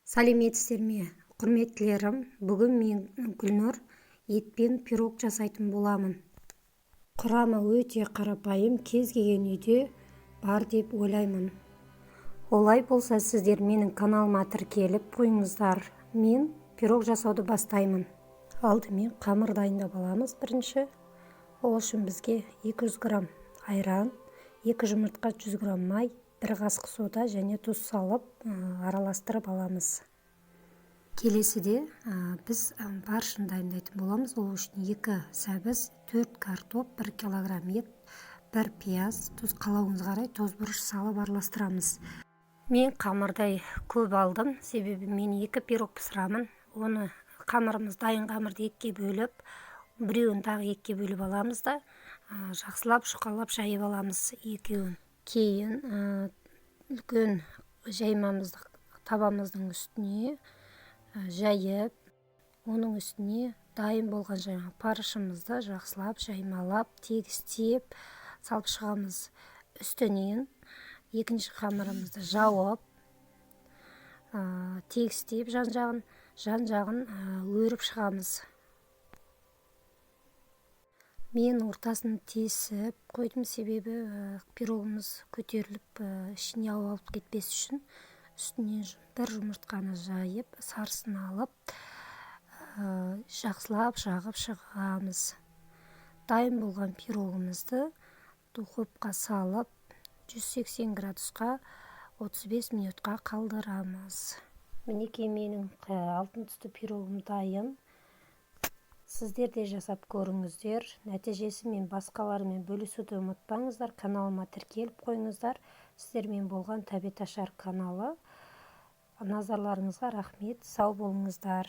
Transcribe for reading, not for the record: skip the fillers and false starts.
Сәлеметсіздер ме, құрметтілерім? Бүгін мен Гүлнұр етпен пирог жасайтын боламын. Құрамы өте қарапайым, кез келген үйде бар деп ойлаймын. Олай болса, сіздер менің каналыма тіркеліп қойыңыздар. Мен пирог жасауды бастаймын. Алдымен қамыр дайындап аламыз бірінші. Ол үшін бізге 200 грамм айран, 2 жұмыртқа, 100 грамм май, 1 қасық сода және тұз салып араластырып аламыз. Келесіде біз баршын дайындайтын боламыз. Ол үшін 2 сәбіз, 4 картоп, 1 килограмм ет, 1 пияз, тұз қалауыңыз қарай тоз бұрыш салып араластырамыз. Мен қамырдай көп алдым, себебі мен 2 пирог пісірамын. Оны қамырымыз дайын қамырды 2-ге бөліп, біреуін тағы 2-ге бөліп аламыз да, жақсылап шұқалап жайып аламыз екеуін. Кейін үлкен жаймамызды табамыздың үстіне жайып, оның үстіне дайын болған жаңа парышымызды жақсылап жаймалап, тегістеп салып шығамыз. Үстінен екінші қамырымызды жауып, тегістеп жан-жағын өріп шығамыз. Мен ортасын тесіп қойдым, себебі пирогымыз көтеріліп ішіне ауа алып кетпес үшін. Үстіне 1 жұмыртқаны жайып, сарысын алып, жақсылап жағып шығамыз. Дайын болған пирогымызды духовқа салып, 180 градусқа 35 минутқа қалдырамыз. Мінекей менің алтын түсті пирогым дайын. Сіздер де жасап көріңіздер. Нәтижесі мен басқалармен бөлісуді ұмытпаңыздар. Каналыма тіркеліп қойыңыздар. Сіздермен болған Тәбет Ашар каналы. Назарларыңызға рахмет. Сау болыңыздар.